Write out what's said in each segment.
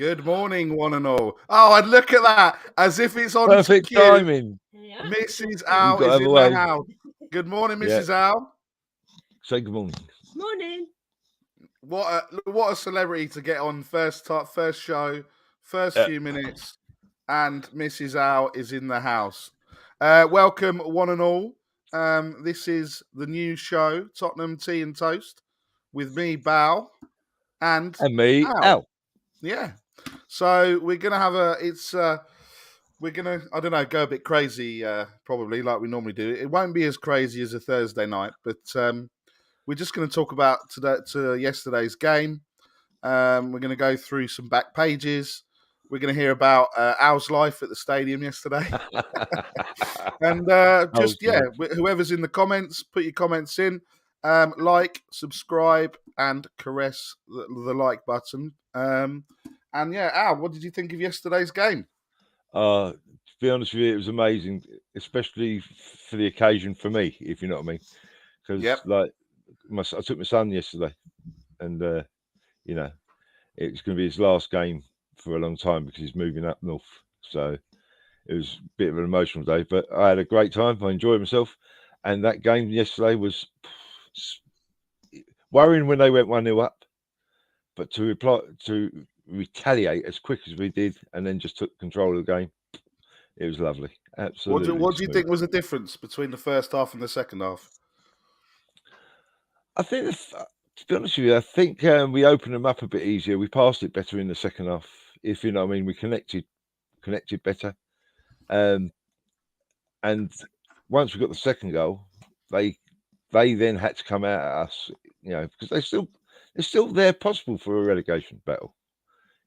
Good morning, one and all. Oh, and look at that, as if it's on Perfect cue. timing. Yeah. Mrs. Al got is out of in the the way. house. Good morning, Yeah. Mrs. Al. Say good morning. Morning. What a celebrity to get on first show, first Yeah. few minutes, and Mrs. Al is in the house. Welcome, one and all. This is the new show, Tottenham Tea and Toast, with me, Bao, and me, Al. Yeah. So we're gonna have we're gonna, I don't know, go a bit crazy, probably like we normally do. It won't be as crazy as a Thursday night, but we're just going to talk about yesterday's game. We're going to go through some back pages. We're going to hear about Al's life at the stadium yesterday, and whoever's in the comments, put your comments in. Like, subscribe, and caress the like button. And yeah, Al, what did you think of yesterday's game? To be honest with you, it was amazing, especially for the occasion for me, if you know what I mean. Because I took my son yesterday, and it's going to be his last game for a long time because he's moving up north. So it was a bit of an emotional day, but I had a great time. I enjoyed myself, and that game yesterday was worrying when they went 1-0 up, but to retaliate as quick as we did, and then just took control of the game. It was lovely. Absolutely. What do you think was the difference between the first half and the second half? I think, to be honest with you, I think we opened them up a bit easier. We passed it better in the second half, if you know what I mean. We connected better. And once we got the second goal, they then had to come out at us, because they're still there possible for a relegation battle.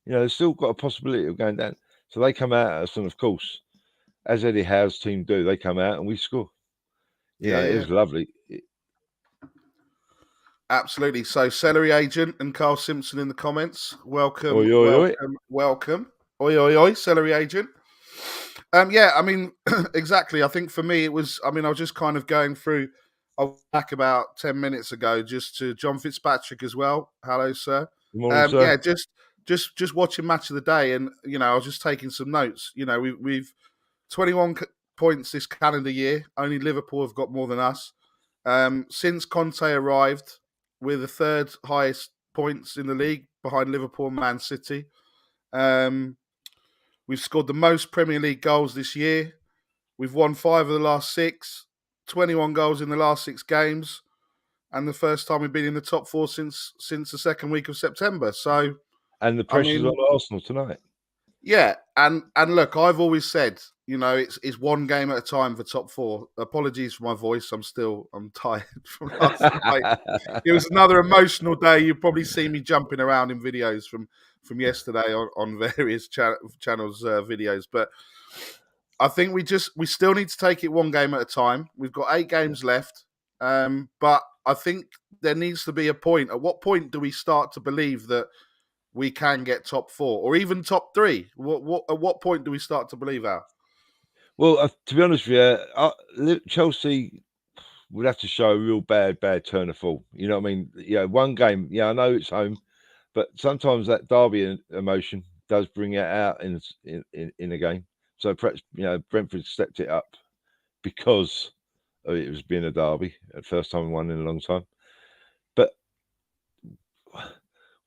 They've still got a possibility of going down. So they come out at us, and of course, as Eddie Howe's team do, they come out and we score. It was lovely. Absolutely. So, Celery Agent and Carl Simpson in the comments. Welcome. Oi, oi, oi. Welcome. Oi, oi, oi, Celery Agent. Yeah, I mean, exactly. I think for me, it was, I was just kind of going through, I was back about 10 minutes ago, just to John Fitzpatrick as well. Hello, sir. Good morning, sir. Yeah, just watching Match of the Day, and, I was just taking some notes. We've 21 points this calendar year. Only Liverpool have got more than us. Since Conte arrived, we're the third highest points in the league behind Liverpool and Man City. We've scored the most Premier League goals this year. We've won 5 of the last 6, 21 goals in the last 6 games, and the first time we've been in the top 4 since the second week of September. So, and the pressure's on Arsenal tonight. Yeah, and look, I've always said, it's one game at a time for top 4. Apologies for my voice. I'm tired from last night. It was another emotional day. You've probably seen me jumping around in videos from yesterday on various channels videos. But I think we still need to take it one game at a time. We've got 8 games left. But I think there needs to be a point. At what point do we start to believe that we can get top 4 or even top 3? At what point do we start to believe that? Well, to be honest with you, Chelsea would have to show a real bad turn of form. You know what I mean? One game. I know it's home, but sometimes that derby emotion does bring it out in a game. So perhaps Brentford stepped it up because it was being a derby, the first time we won in a long time. But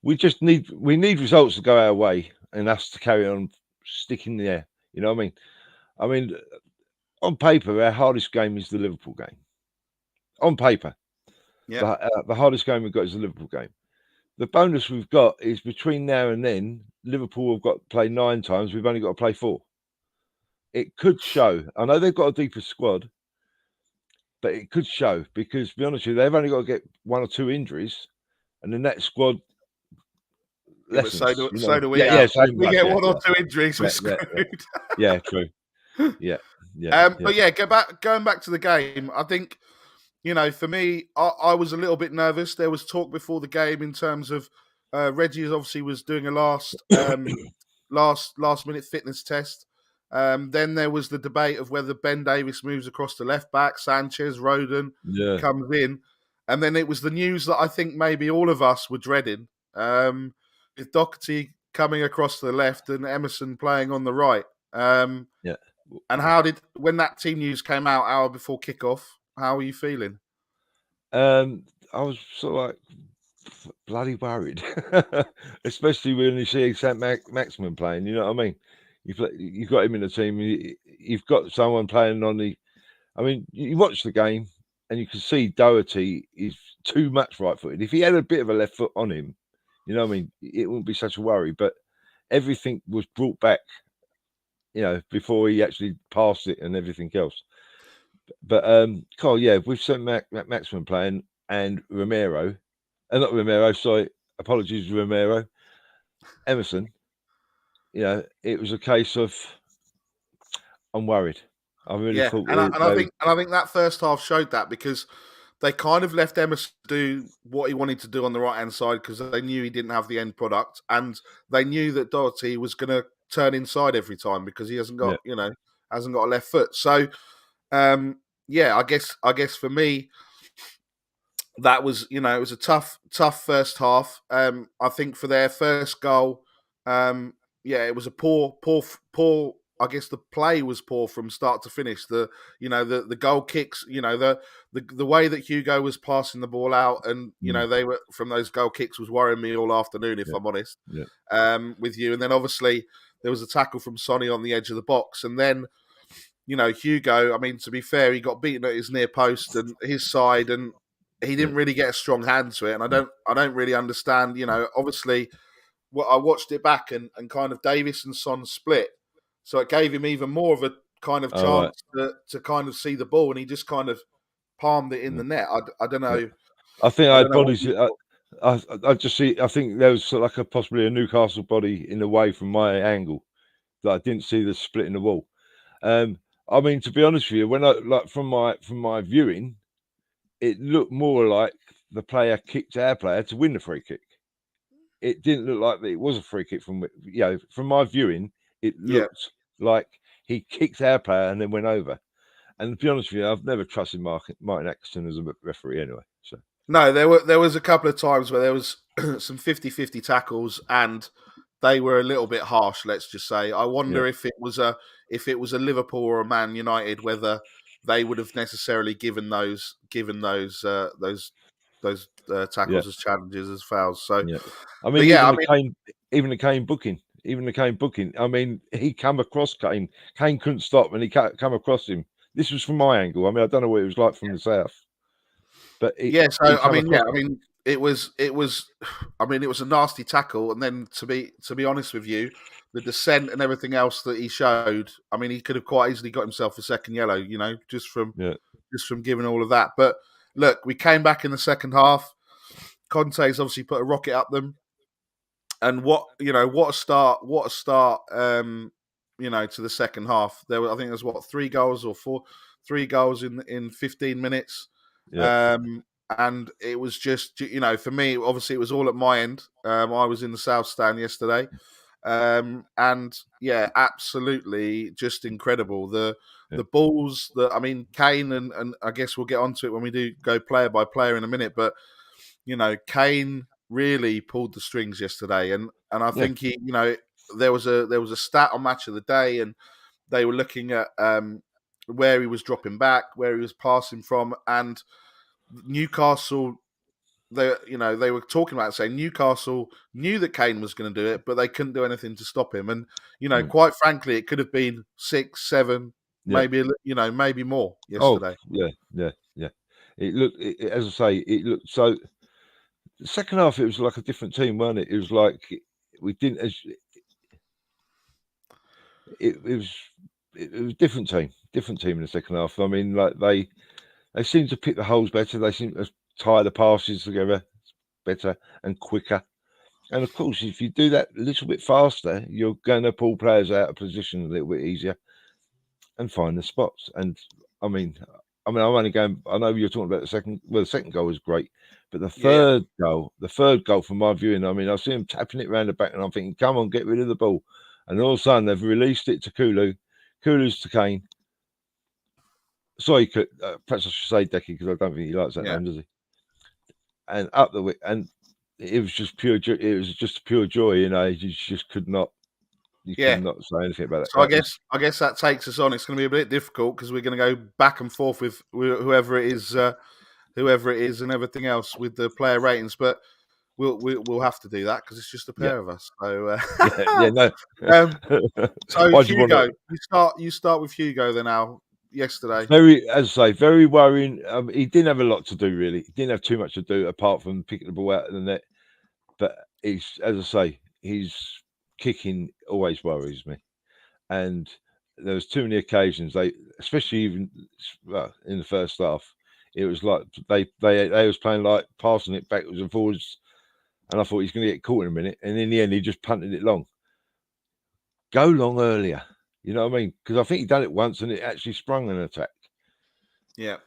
we need results to go our way and us to carry on sticking there. You know what I mean? I mean, on paper, our hardest game is the Liverpool game. On paper, the hardest game we've got is the Liverpool game. The bonus we've got is between now and then, Liverpool have got to play 9 times. We've only got to play 4. It could show. I know they've got a deeper squad, but it could show because, to be honest with you, they've only got to get 1 or 2 injuries, and then that squad. Lessons, so do we. We get 1 or 2 injuries, we're screwed. Yeah, true. Yeah. But going back to the game, I think, for me, I was a little bit nervous. There was talk before the game in terms of Reggie obviously was doing a last minute fitness test. Then there was the debate of whether Ben Davies moves across to left back, Sanchez, Rodon comes in, and then it was the news that I think maybe all of us were dreading. With Doherty coming across to the left and Emerson playing on the right. And Yeah. when that team news came out hour before kickoff, how were you feeling? I was sort of like bloody worried, especially when you see St. Maximin playing. You know what I mean? You've got him in the team. You've got someone playing on the. I mean, you watch the game and you can see Doherty is too much right-footed. If he had a bit of a left foot on him, you know what I mean, it wouldn't be such a worry. But everything was brought back, before he actually passed it and everything else. But Carl, yeah, with St. Maximin playing and Romero, not Romero, sorry, apologies, Romero, Emerson, it was a case of I'm worried. I really Yeah, thought and I think that first half showed that because they kind of left Emerson do what he wanted to do on the right hand side because they knew he didn't have the end product, and they knew that Doherty was going to turn inside every time because he hasn't got yeah, hasn't got a left foot. So yeah, I guess for me that was it was a tough first half. I think for their first goal, yeah, it was a poor. I guess the play was poor from start to finish. The goal kicks, the way that Hugo was passing the ball out, and they were from those goal kicks was worrying me all afternoon, if yeah, I'm honest, yeah, with you. And then obviously there was a tackle from Sonny on the edge of the box, and then Hugo. I mean, to be fair, he got beaten at his near post and his side, and he yeah, didn't really get a strong hand to it. And I don't really understand. Obviously, I watched it back and kind of Davis and Son split, so it gave him even more of a kind of all right, chance to kind of see the ball, and he just kind of palmed it in yeah, the net. I don't yeah. know. I think I I had don't know what bodies. you thought. I just see. I think there was sort of like possibly a Newcastle body in the way from my angle that I didn't see the split in the wall. I mean, to be honest with you, when I like from my viewing, it looked more like the player kicked our player to win the free kick. It didn't look like that it was a free kick from my viewing. It Yeah. looked like he kicked our player and then went over. And to be honest with you, I've never trusted Martin Atkinson as a referee anyway. So No, there was a couple of times where there was some 50-50 tackles and they were a little bit harsh, let's just say. I yeah, wonder if it was a Liverpool or a Man United whether they would have necessarily given those yeah, tackles as challenges as fouls. So, yeah. I but mean, yeah, I even the Kane booking. I mean, he come across Kane. Kane couldn't stop, and he come across him. This was from my angle. I mean, I don't know what it was like from the south, but yeah, he so come across. I mean I mean it was a nasty tackle, and then to be honest with you, the descent and everything else that he showed, I mean he could have quite easily got himself a second yellow, Yeah, just from giving all of that. But look, we came back in the second half. Conte's obviously put a rocket up them, and what a start, to the second half. I think there's what 3 goals or 3 goals in 15 minutes. yeah, Um, and it was just, for me, obviously, it was all at my end. I was in the South Stand yesterday. And yeah, absolutely just incredible. yeah, The balls that, I mean, Kane, and I guess we'll get onto it when we do go player by player in a minute, but, Kane really pulled the strings yesterday. And I yeah, think there was a stat on Match of the Day, and they were looking at where he was dropping back, where he was passing from, and Newcastle, they were talking about it, saying Newcastle knew that Kane was going to do it, but they couldn't do anything to stop him. And mm, quite frankly, it could have been 6, 7, yeah. maybe maybe more Oh, yesterday. yeah, yeah, yeah. It looked, as I say, it looked so. The second half, it was like a different team, wasn't it? It was like we didn't. It was. It was different team in the second half. I mean, like they seem to pick the holes better. They seem to tie the passes together better and quicker. And of course, if you do that a little bit faster, you're going to pull players out of position a little bit easier and find the spots. And I mean, I'm only going. I know you're talking about the second. Well, the second goal was great, but Yeah, the third goal from my viewing, I mean, I see him tapping it around the back, and I'm thinking, come on, get rid of the ball. And all of a sudden, they've released it to Kulu, Kulu's to Kane. Sorry, perhaps I should say Decky because I don't think he likes that yeah, name, does he? And up the wick, and it was just pure. It was just pure joy. You know, you just could not. You could Yeah. not say anything about that. So I guess that takes us on. It's going to be a bit difficult because we're going to go back and forth with whoever it is, and everything else with the player ratings. But we'll have to do that because it's just a Yeah, pair of us. So, yeah, no. um, so Why do you want Hugo, to? you start with Hugo then. Now, yesterday, Very, as I say, very worrying. He didn't have a lot to do really. He didn't have too much to do apart from picking the ball out of the net. But he's, as I say, his kicking always worries me. And there was too many occasions especially even in the first half, it was like they was playing like passing it backwards and forwards, and I thought he's going to get caught in a minute, and in the end he just punted it long. Go long earlier, you know what I mean? Because I think he done it once and it actually sprung an attack. yeah,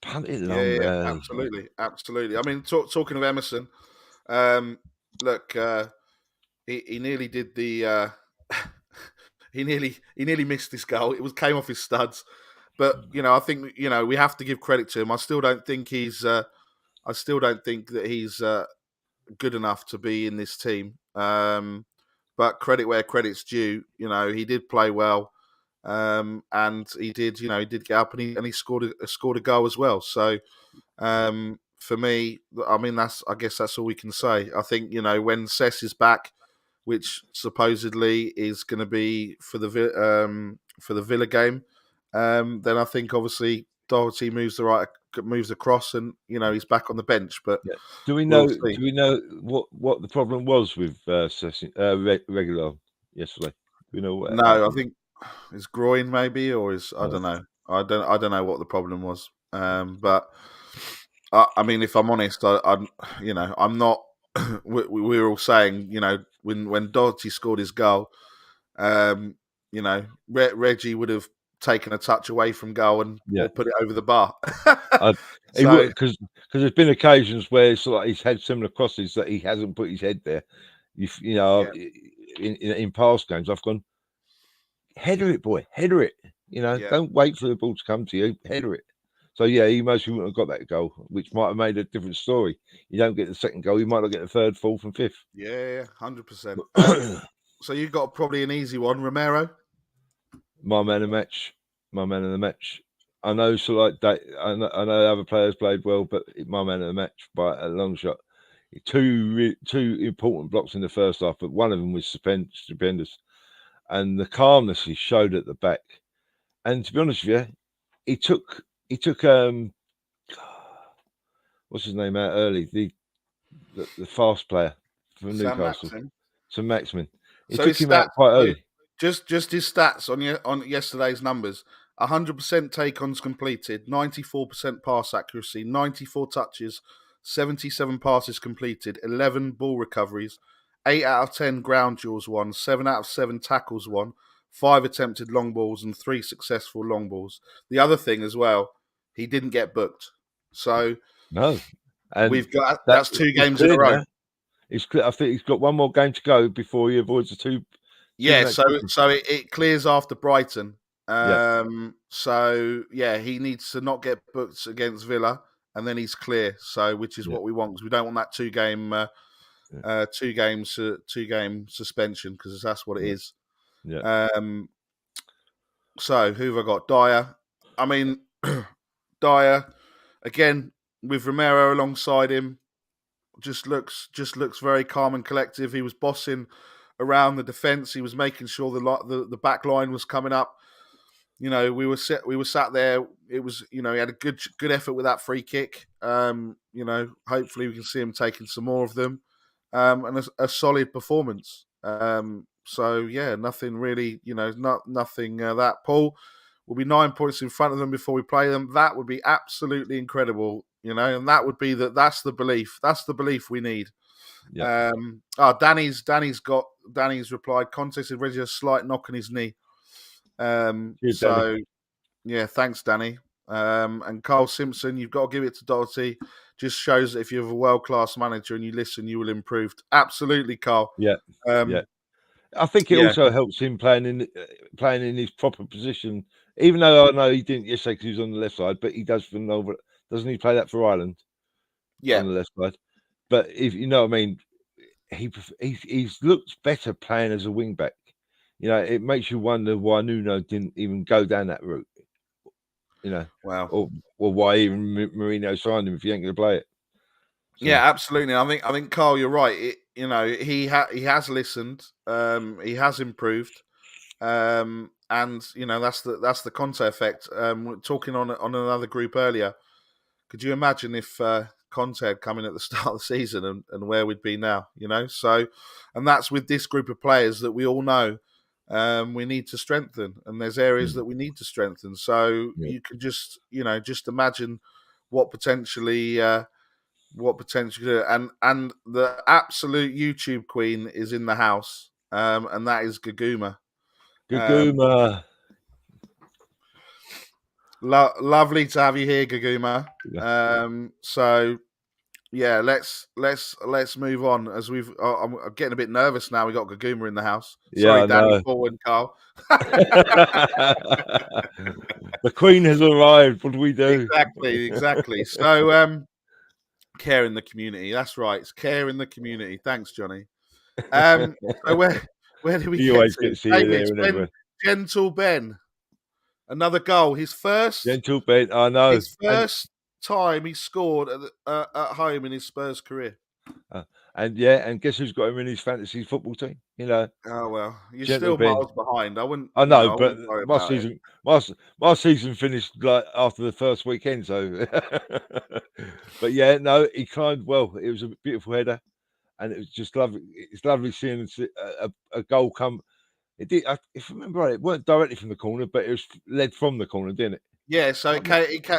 Punt it long early. absolutely. I mean, talking of Emerson, look, he nearly did the. He nearly missed this goal. It came off his studs, but I think we have to give credit to him. I still don't think he's. I still don't think that he's good enough to be in this team. But credit where credit's due. He did play well, and he did. He did get up and he scored a goal as well. So for me, I mean I guess that's all we can say. I think when Cess is back, which supposedly is going to be for the Villa game, then I think obviously Doherty moves across, and he's back on the bench. But Yeah. Do we we'll know? see. Do we know what the problem was with Regular yesterday? Do we know what No, I happened? think his groin maybe, or I Oh, don't know. I don't know what the problem was. But I mean, if I'm honest, I'm not. We were all saying, when Doherty scored his goal, Reggie would have taken a touch away from goal yeah. or put it over the bar. He So would because there's been occasions where it's like he's had similar crosses that he hasn't put his head there. You know, yeah, in past games, I've gone header it, boy, header it. yeah, Don't wait for the ball to come to you, header it. So yeah, he mostly wouldn't have got that goal, which might have made a different story. You don't get the second goal, you might not get the third, fourth, and fifth. yeah, 100%. So you got probably an easy one, Romero. My man of the match, my man of the match. I know, so like that. I know other players played well, but my man of the match by a long shot. Two important blocks in the first half, but one of them was stupendous, and the calmness he showed at the back. And to be honest with you, he took what's his name out early, the fast player from Sam Newcastle, Maxim. St. Maximin. He So took his him stats, out quite early. just his stats on yesterday's numbers: 100% take-ons completed, 94% pass accuracy, 94 touches, 77 passes completed, 11 ball recoveries, 8 out of 10 ground duels won, 7 out of 7 tackles won, 5 attempted long balls, and 3 successful long balls. The other thing as well, he didn't get booked. So No, and we've got that that's 2 is games in clear a row. now. It's clear. I think he's got one more game to go before he avoids the two Yeah, match so booking. it clears after Brighton. Yeah, So yeah, he needs to not get booked against Villa, and then he's clear. So which is yeah, what we want, because we don't want that yeah, two game suspension, because that's what it yeah, is. yeah, Um, so who have I got? Dyer. I mean, Dyer again with Romero alongside him. Just looks very calm and collective. He was bossing around the defence. He was making sure the back line was coming up. We were sat there. It was he had a good effort with that free kick. Hopefully we can see him taking some more of them, and a solid performance. So yeah, nothing really. Nothing that Paul will be 9 points in front of them before we play them. That would be absolutely incredible. And that would be that's the belief. That's the belief we need. yeah. Danny's replied. Contest is Reggie a slight knock on his knee. Cheers, Danny. So yeah, thanks, Danny. And Carl Simpson, you've got to give it to Doherty. Just shows that if you have a world class manager and you listen, you will improve. Absolutely, Carl. Yeah, yeah. Um, I think it yeah, also helps him playing in his proper position. Even though I know he didn't yesterday because he was on the left side, but he does for Nova. Doesn't he play that for Ireland yeah, on the left side? but if you know what I mean, he's looked better playing as a wing back. You know, it makes you wonder why Nuno didn't even go down that route. You know, Wow. or why even Mourinho signed him if he ain't going to play it. So, Yeah, absolutely. I think Carl, you're right. He has listened. He has improved. And that's the Conte effect. Talking on another group earlier. Could you imagine if Conte had come in at the start of the season and where we'd be now? So, and that's with this group of players that we all know we need to strengthen, and there's areas that we need to strengthen. So yeah. you can just imagine what potentially. And the absolute YouTube queen is in the house, and that is Gaguma. Gaguma. Lovely to have you here, Gaguma. Yeah. So yeah, let's move on as I'm getting a bit nervous now. We got Gaguma in the house. Yeah, Sorry, I Danny know. Paul and Carl. The Queen has arrived. What do we do? Exactly. So care in the community. That's right. It's care in the community. Thanks, Johnny. So where do we He get always to? gets here, there, Davis, and everywhere. Gentle Ben, another goal. His Gentle Ben, I know. And time he scored at home in his Spurs career. and yeah, and guess who's got him in his fantasy football team? You know, Oh well, you're Gentle still Ben. miles behind. I wouldn't, I know, I but wouldn't worry my about it. season, my season finished like after the first weekend. So, but yeah, no, he climbed well. It was a beautiful header, and it was just lovely. It's lovely seeing a goal come. It did. If I remember right, it weren't directly from the corner, but it was led from the corner, didn't it? Yeah, so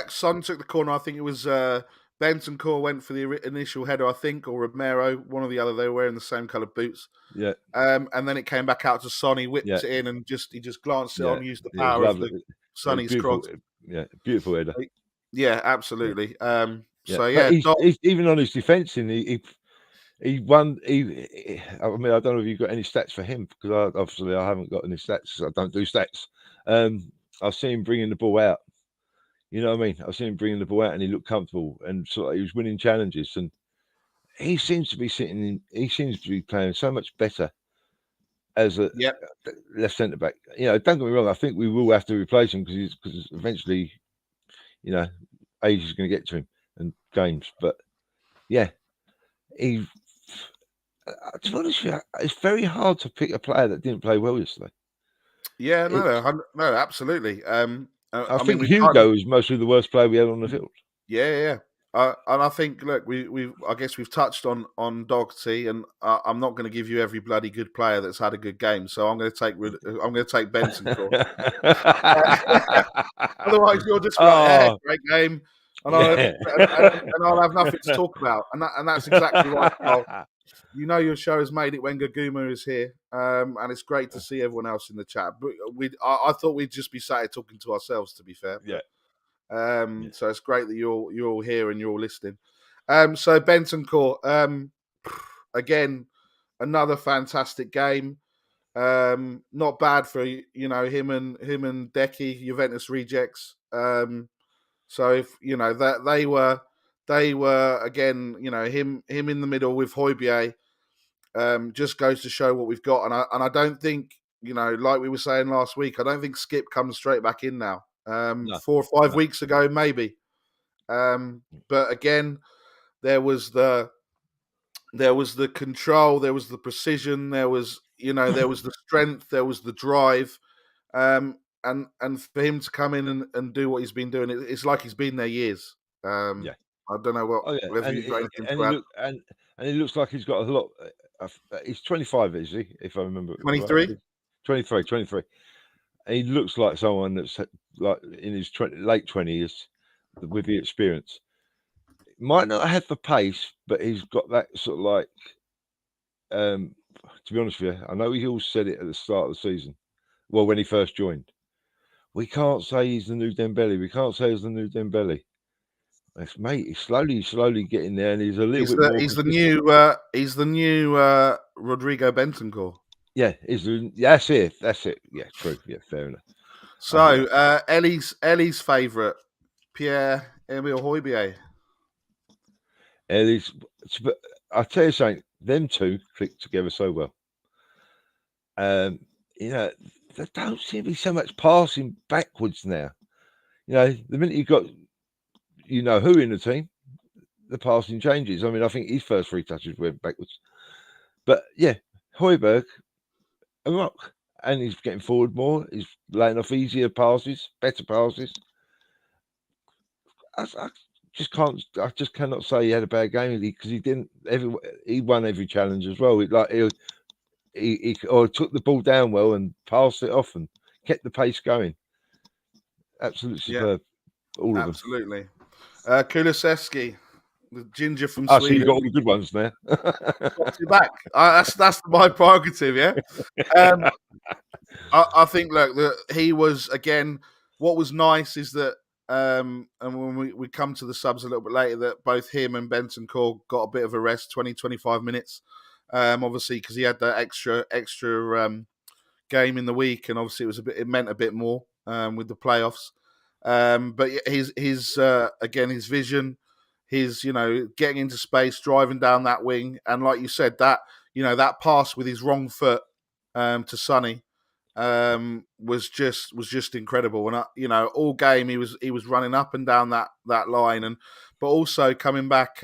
Son took the corner. I think it was Bentancur went for the initial header, I think, or Romero, one or the other. They were wearing the same coloured boots. Yeah, And then it came back out to Son. He whipped yeah, it in and he just glanced it yeah. on, used the It was power of lovely. the It was Sonny's beautiful. cross. Yeah, beautiful header. Yeah, Yeah, absolutely. yeah. So But yeah, he's even on his defence, and he won. I mean, I don't know if you've got any stats for him because obviously I haven't got any stats. I don't do stats. I've seen him bringing the ball out. You know what I mean? I've seen him bringing the ball out, and he looked comfortable, and sort of he was winning challenges. And he seems to be he seems to be playing so much better as a yeah, left centre back. You know, don't get me wrong. I think we will have to replace him because eventually, you know, age is going to get to him and games. But yeah, he. To be honest with you, it's very hard to pick a player that didn't play well yesterday. yeah, It's, no, absolutely. I I mean, think we've kind of, Hugo is mostly the worst player we had on the field. yeah. And I think, look, I guess we've touched on Doherty, and I'm not going to give you every bloody good player that's had a good game. So I'm going to take Bentancur. Otherwise, you'll just be like, "Yeah, Oh, great game," and yeah. I'll have nothing to talk about. And that's exactly right, Carl. You know your show has made it when Gaguma is here, and it's great to see everyone else in the chat. But I thought we'd just be sat here talking to ourselves, to be fair. Yeah. So it's great that you're all here and you're all listening. So Bentancur, again, another fantastic game. Not bad for him and Decky, Juventus rejects. So if that they were again, him in the middle with Højbjerg, just goes to show what we've got. And I don't think, like we were saying last week, I don't think Skip comes straight back in now. No, 4 or 5 no. weeks ago, maybe. But again, there was the control, there was the precision, there was the strength, there was the drive. And for him to come in and do what he's been doing, it's like he's been there years. Yeah. I don't know Oh, yeah. whether And you've got anything and to he add. look and he looks like he's got a lot. He's 25, is he? If I remember right, 23. 23, 23. And he looks like someone that's like in his late 20s with the experience. Might not have the pace, but he's got that sort of like. To be honest with you, I know he all said it at the start of the season. Well, when he first joined, we can't say he's the new Dembele. We can't say he's the new Dembele. Mate, he's slowly getting there, and he's a little bit more consistent. He's the new Rodrigo Bentancur. Yeah, that's it. That's it. Yeah, true. Yeah, fair enough. So Ellie's favourite, Pierre Emile Højbjerg. Ellie's, I tell you something, them two click together so well. You know, there don't seem to be so much passing backwards now. You know, the minute you've got who in the team, the passing changes. I mean, I think his first 3 touches went backwards. But yeah, Højbjerg, a rock. And he's getting forward more. He's laying off easier passes, better passes. I just cannot say he had a bad game because he didn't. He won every challenge as well. He took the ball down well and passed it off and kept the pace going. Absolutely superb, all of them. Absolutely. Kulusevski, the ginger from So Sweden. you've got all the good ones there. Got you back. That's my prerogative. Yeah. I think look, he was again. What was nice is that, and when we come to the subs a little bit later, that both him and Benton Core got a bit of a rest, 20, 25 minutes. Obviously because he had that extra game in the week, and obviously it meant a bit more with the playoffs. But his again, his vision, his getting into space, driving down that wing, and like you said, that that pass with his wrong foot to Sonny was just incredible. And all game he was running up and down that line, but also coming back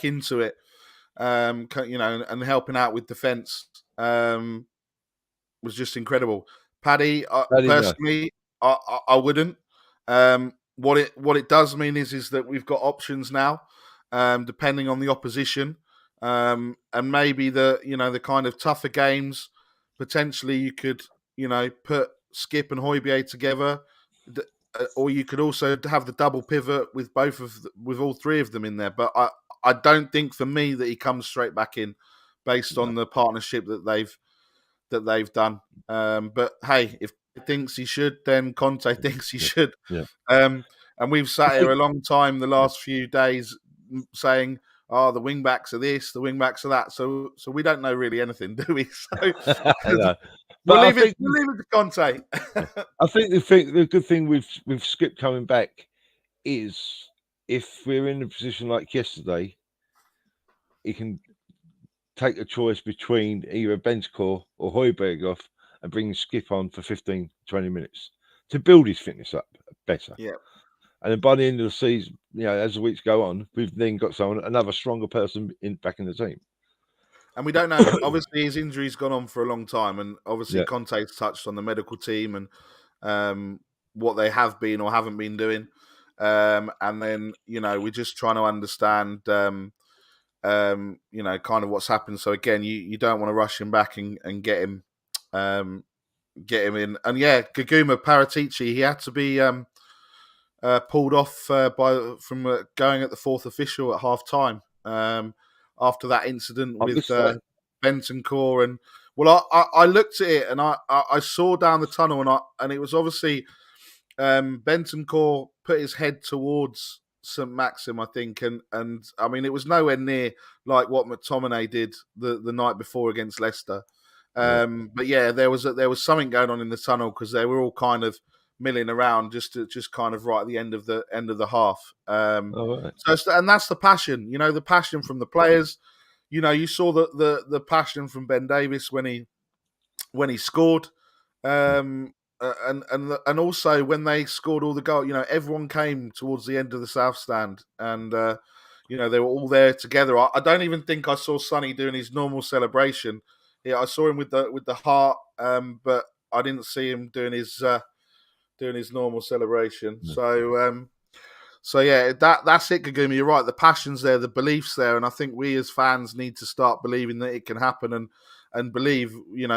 into it, and helping out with defense. Was just incredible. Paddy, personally, I wouldn't. What it does mean is that we've got options now, depending on the opposition, and maybe the kind of tougher games. Potentially, you could put Skip and Højbjerg together, or you could also have the double pivot with with all 3 of them in there. But I don't think for me that he comes straight back in, based on the partnership that they've done. But hey, if he thinks he should, then Conte thinks he should. Yeah. And we've sat here a long time the last few days saying, "Oh, the wing backs are this, the wing backs are that." So we don't know really anything, do we? So we'll leave it to Conte. I think the good thing with Skip coming back is if we're in a position like yesterday, he can take a choice between either Bentancur or Højbjerg off and bring Skip on for 15, 20 minutes to build his fitness up better. Yeah. And then by the end of the season, as the weeks go on, we've then got another stronger person back in the team. And we don't know. Obviously, his injury's gone on for a long time, and obviously Conte's touched on the medical team and what they have been or haven't been doing. And then we're just trying to understand, kind of what's happened. So again, you don't want to rush him back and get him in. And Gaguma Paratici, he had to be pulled off from going at the 4th official at half time. After that incident with Bentancur, and I looked at it and I saw down the tunnel and it was obviously Bentancur put his head towards St. Maxim, I think, and I mean it was nowhere near like what McTominay did the night before against Leicester. But there was something going on in the tunnel because they were all kind of milling around just kind of right at the end of the half. So and that's the passion, the passion from the players. You saw the passion from Ben Davies when he scored, and also when they scored all the goals. Everyone came towards the end of the south stand, and they were all there together. I don't even think I saw Sonny doing his normal celebration. Yeah, I saw him with the heart, but I didn't see him doing his normal celebration. So yeah, that's it, Gaguma. You're right. The passion's there, the belief's there, and I think we as fans need to start believing that it can happen and believe,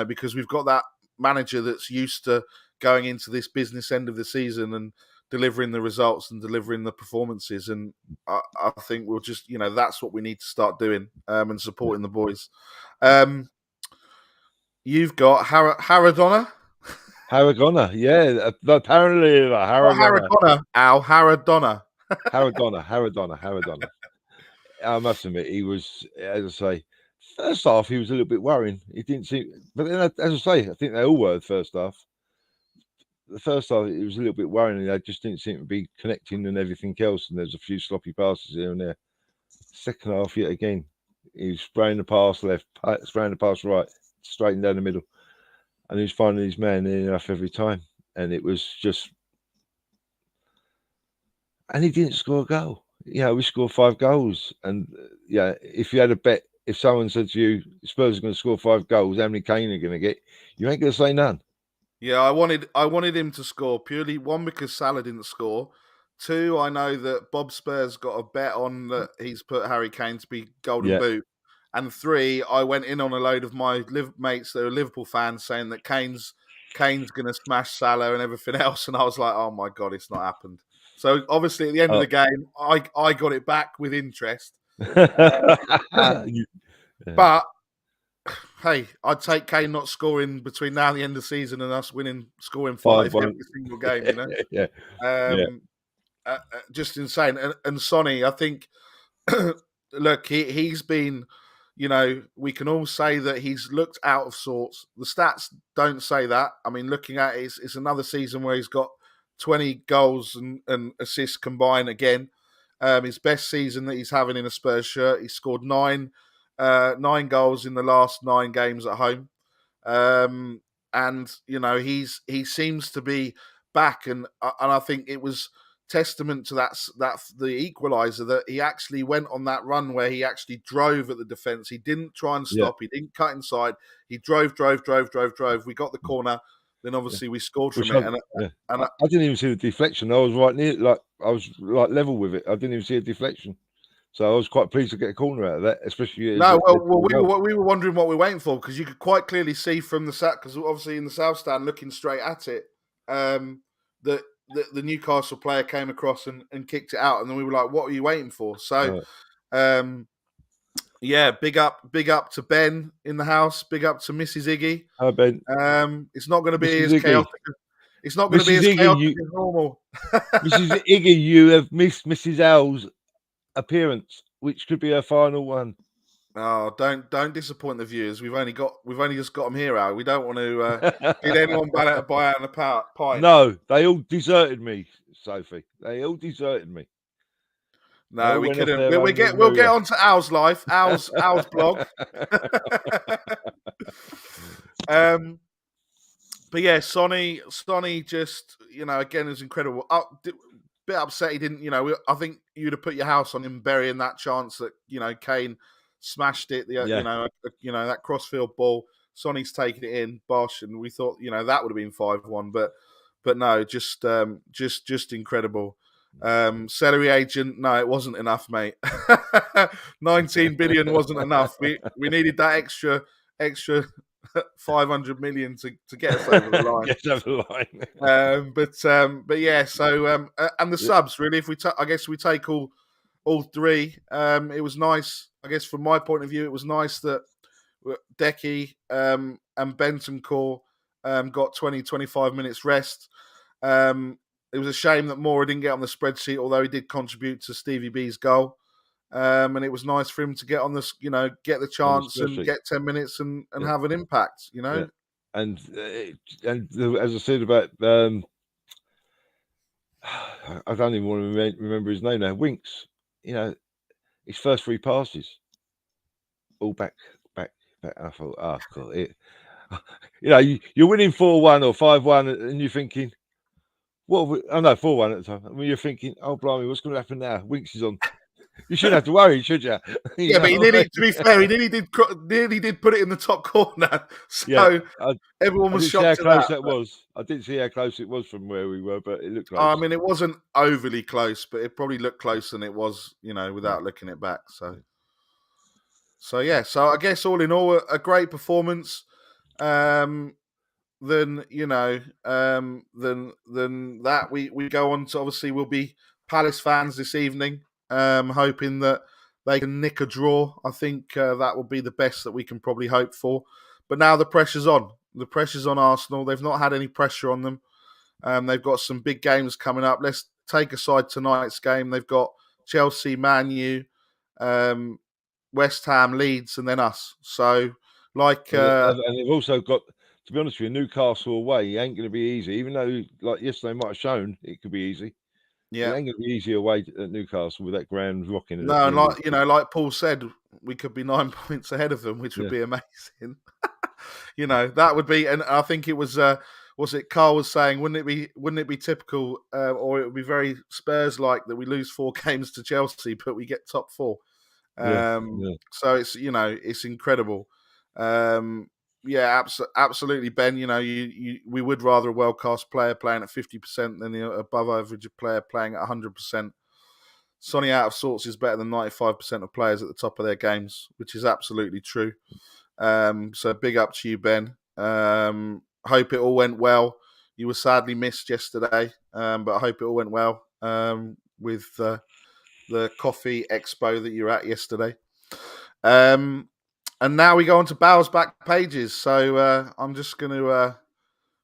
because we've got that manager that's used to going into this business end of the season and delivering the results and delivering the performances. And I think we'll just, that's what we need to start doing and supporting the boys. You've got Haradonna. Haradonna, yeah. Apparently, Haradonna. Haradonna. I must admit, he was, as I say, first half, he was a little bit worrying. He didn't seem, but then, as I say, I think they all were the first half. The first half, it was a little bit worrying. They just didn't seem to be connecting and everything else, and there's a few sloppy passes here and there. Second half, yet again, he was spraying the pass left, spraying the pass right, straight and down the middle, and he was finding his man near enough every time, and it was just. And he didn't score a goal. We scored 5 goals, and if you had a bet, if someone said to you, Spurs are going to score 5 goals, how many Kane are going to get? You ain't going to say none. Yeah, I wanted him to score purely one because Salah didn't score. Two, I know that Bob Spurs got a bet on that he's put Harry Kane to be Golden Yeah, Boot. And three, I went in on a load of my mates that are Liverpool fans saying that Kane's going to smash Salah and everything else, and I was like, oh my god, it's not happened. So obviously, at the end of oh. the game, I got it back with interest. But hey, I'd take Kane not scoring between now and the end of the season and us scoring 5 5-1. every single game. You know, Yeah, yeah, um, just insane. And Sonny, I think, look, he's been, we can all say that he's looked out of sorts. The stats don't say that. I mean, looking at it, it's another season where he's got 20 goals and assists combined again. His best season that he's having in a Spurs shirt. He scored nine goals in the last 9 games at home. And he seems to be back, and I think it was testament to that the equaliser that he actually went on that run where he actually drove at the defence. He didn't try and yeah. stop. He didn't cut inside. He drove. We got the corner. Then obviously we scored Which from it. I didn't even see the deflection. I was right near, I was like level with it. I didn't even see a deflection. So I was quite pleased to get a corner out of that, especially. No, we were wondering what we were waiting for because you could quite clearly see from the sat because obviously in the south stand looking straight at it, that the Newcastle player came across and kicked it out, and then we were like, "What are you waiting for?" So, yeah, big up to Ben in the house. Big up to Mrs. Iggy. Hi, Ben. It's not going to be Mrs. as Iggy. chaotic. It's not going to be Mrs. as Iggy, chaotic as normal. Mrs. Iggy, you have missed Mrs. L's appearance, which could be her final one. Oh, don't disappoint the viewers. We've only just got them here, Al. We don't want to get anyone buy out in a pint. No, they all deserted me, Sophie. They all deserted me. No, we couldn't. We'll get on to Al's life, Al's blog. But yeah, Sonny just again is incredible. Bit upset he didn't. I think you'd have put your house on him burying that chance that Kane smashed it. That crossfield ball. Sonny's taken it in, Bosch, and we thought that would have been 5-1, but no, just incredible. Celery agent, no, it wasn't enough, mate. 19 billion wasn't enough. We needed that extra 500 million to get us over the line. Get over the line. But yeah. So and the subs really. If I guess we take all three. It was nice. I guess from my point of view, it was nice that Decky and Bentancur got 20-25 minutes rest. It was a shame that Moura didn't get on the spreadsheet, although he did contribute to Stevie B's goal. And it was nice for him to get on this, get the chance and get 10 minutes and have an impact, Yeah. And as I said about, I don't even want to remember his name now. Winks, his first 3 passes, all back. I thought, oh God, you're winning 4-1 or 5-1, and you're thinking, what? Oh no, 4-1 at the time. I mean, you're thinking, oh blimey, what's going to happen now? Winks is on. You shouldn't have to worry, should you? Yeah, but to be fair, he nearly did put it in the top corner. So yeah, everyone was shocked at how close that was. I didn't see how close it was from where we were, but it looked close. I mean, it wasn't overly close, but it probably looked closer than it was, without looking it back. So yeah. So I guess all in all, a great performance. Then that we go on to, obviously we'll be Palace fans this evening, hoping that they can nick a draw. I think that will be the best that we can probably hope for. But now the pressure's on. The pressure's on Arsenal. They've not had any pressure on them. They've got some big games coming up. Let's take aside tonight's game. They've got Chelsea, Man U, West Ham, Leeds, and then us. So, and they've also got, to be honest with you, Newcastle away ain't going to be easy. Even though, like yesterday might have shown, it could be easy. It Yeah. ain't going to be easy away at Newcastle with that ground rocking at No, the and end of like like Paul said, we could be 9 points ahead of them, which would yeah. be amazing. That would be, and I think it was it Carl was saying, wouldn't it be typical, or it would be very Spurs like that we lose 4 games to Chelsea, but we get top four. Yeah, yeah. So it's incredible. Yeah, absolutely, Ben. We would rather a world class player playing at 50% than the above average player playing at 100%. Sonny out of sorts is better than 95% of players at the top of their games, which is absolutely true. So big up to you, Ben. Hope it all went well. You were sadly missed yesterday, but I hope it all went well with the coffee expo that you were at yesterday. And now we go on to Bow's back pages. So I'm just going to,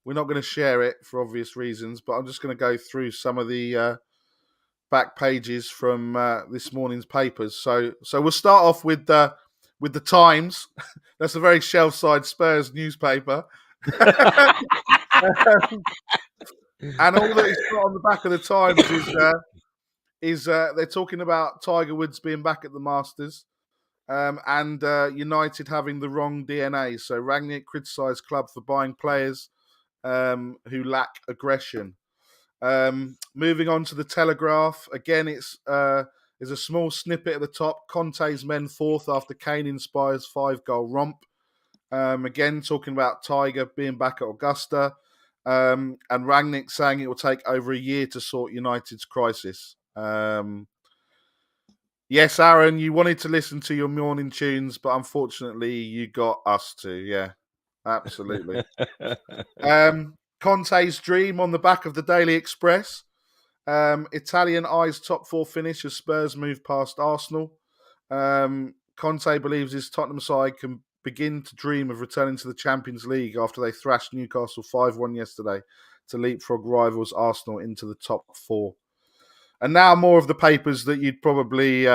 we're not going to share it for obvious reasons, but I'm just going to go through some of the back pages from this morning's papers. So we'll start off with the Times. That's a very Shelf Side Spurs newspaper. And all that is put on the back of the Times is they're talking about Tiger Woods being back at the Masters. And United having the wrong DNA. So Rangnick criticised club for buying players who lack aggression. Moving on to the Telegraph. Again, there's a small snippet at the top. Conte's men fourth after Kane inspires 5-goal romp. Again, talking about Tiger being back at Augusta. And Rangnick saying it will take over a year to sort United's crisis. Yes, Aaron, you wanted to listen to your morning tunes, but unfortunately you got us to. Yeah, absolutely. Conte's dream on the back of the Daily Express. Italian eyes top four finish as Spurs move past Arsenal. Conte believes his Tottenham side can begin to dream of returning to the Champions League after they thrashed Newcastle 5-1 yesterday to leapfrog rivals Arsenal into the top four. And now more of the papers that you'd probably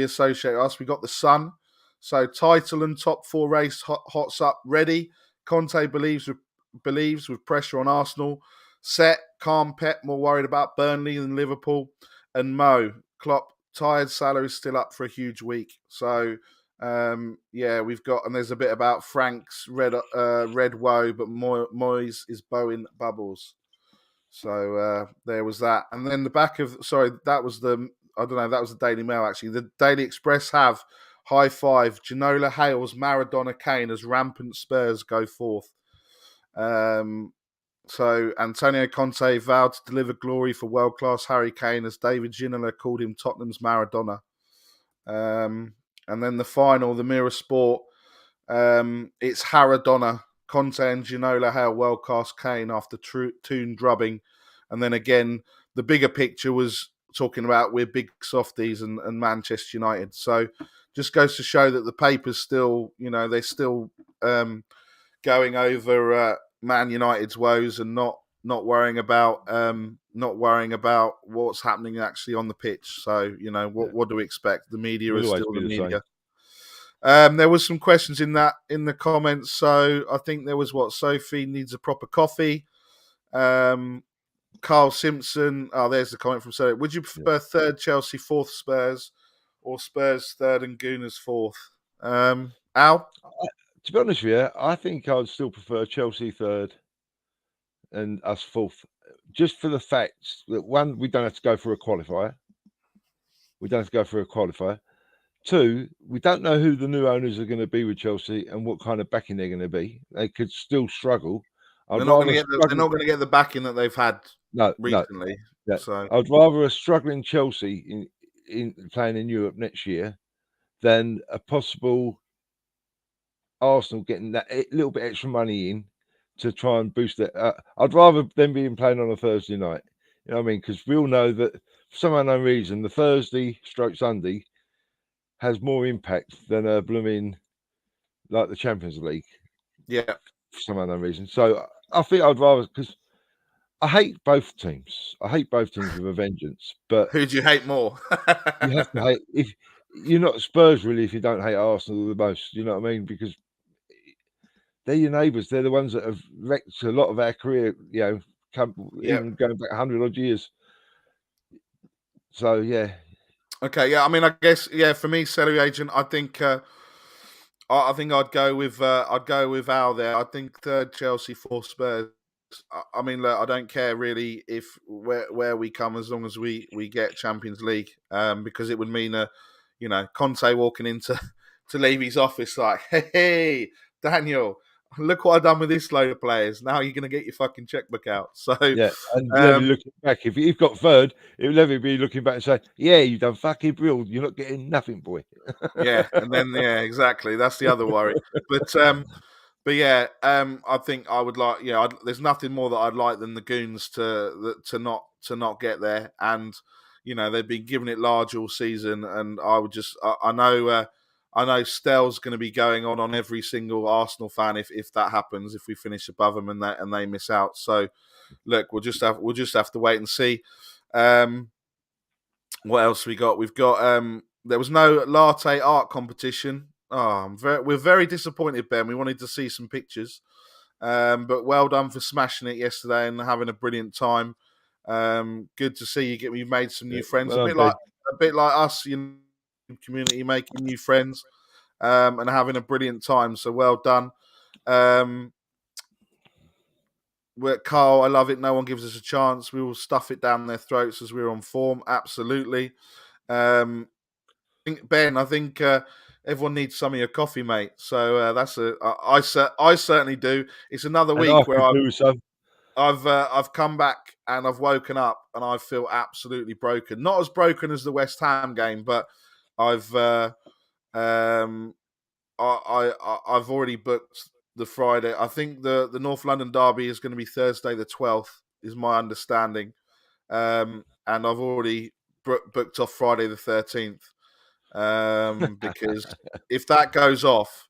associate us. We got the Sun. So title and top four race hots up ready. Conte believes with pressure on Arsenal. Set, calm Pep, more worried about Burnley than Liverpool. And Mo, Klopp, tired salary still up for a huge week. So we've got, and there's a bit about Frank's red woe, but Moyes is bowing bubbles. So there was that. And then that was the Daily Mail actually. The Daily Express have high five. Ginola hails Maradona Kane as rampant Spurs go forth. So Antonio Conte vowed to deliver glory for world-class Harry Kane as David Ginola called him Tottenham's Maradona. And then the Mirror Sport, it's Haradonna. Conte and Ginola hail world-class Kane after Toon drubbing. And then again, the bigger picture was talking about we're big softies and Manchester United. So just goes to show that the paper's still, they're still going over Man United's woes and not worrying about what's happening actually on the pitch. So what do we expect? The media is still the media. There was some questions in the comments. So I think there was Sophie needs a proper coffee. Carl Simpson. Oh, there's the comment from Sophie. Would you prefer third Chelsea, fourth Spurs, or Spurs third and Gooners fourth? Al? To be honest with you, I think I'd still prefer Chelsea third and us fourth, just for the fact that one, we don't have to go for a qualifier. Two, we don't know who the new owners are going to be with Chelsea and what kind of backing they're going to be. They could still struggle. They're not going to get the backing that they've had recently. No. So I'd rather a struggling Chelsea in playing in Europe next year than a possible Arsenal getting that little bit extra money in to try and boost it. I'd rather them being playing on a Thursday night. You know what I mean? Because we all know that for some unknown reason, the Thursday/Sunday has more impact than a blooming like the Champions League. Yeah. For some unknown reason. So I think I'd rather, because I hate both teams. I hate both teams with a vengeance. But who do you hate more? You have to hate, if you're not Spurs really, if you don't hate Arsenal the most. You know what I mean? Because they're your neighbours. They're the ones that have wrecked a lot of our career. Even going back 100 odd years. So yeah, Okay, yeah. I mean, I guess For me, salary agent, I think I'd go with Al there. I think third Chelsea, fourth Spurs. I mean, look, I don't care really if where we come as long as we get Champions League, because it would mean Conte walking into to Levy's office like, hey, Daniel, look what I've done with this load of players. Now you're gonna get your fucking checkbook out. So yeah, and Levy um, looking back. If you've got third, it will Levy be looking back and say, "Yeah, you done fucking brilliant. You're not getting nothing, boy." yeah, and then exactly. That's the other worry. But yeah, I think I would like. Yeah, there's nothing more that I'd like than the goons to not get there. And they've been giving it large all season, and I would just I know Stell's going to be going on every single Arsenal fan if that happens, if we finish above them and they miss out. So look, we'll just have to wait and see. What else we got? We've got there was no latte art competition. Oh, we're very disappointed, Ben. We wanted to see some pictures, but well done for smashing it yesterday and having a brilliant time. Good to see you've made some new friends. Well, I'm dead. A bit like us, community making new friends, and having a brilliant time. So well done. Carl, I love it. No one gives us a chance. We will stuff it down their throats as we're on form. Absolutely. I think everyone needs some of your coffee, mate. So I certainly do. It's another And I week where could do so. I've come back and I've woken up and I feel absolutely broken. Not as broken as the West Ham game, but I've I've already booked the Friday. I think the North London derby is going to be Thursday the 12th, is my understanding, and I've already booked off Friday the 13th. Because if that goes off,